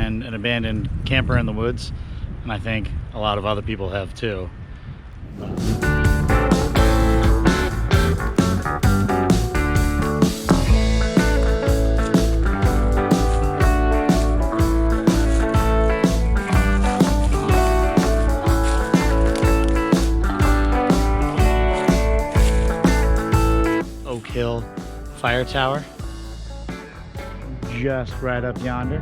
and an abandoned camper in the woods, and I think a lot of other people have too. Oak Hill Fire Tower, just right up yonder.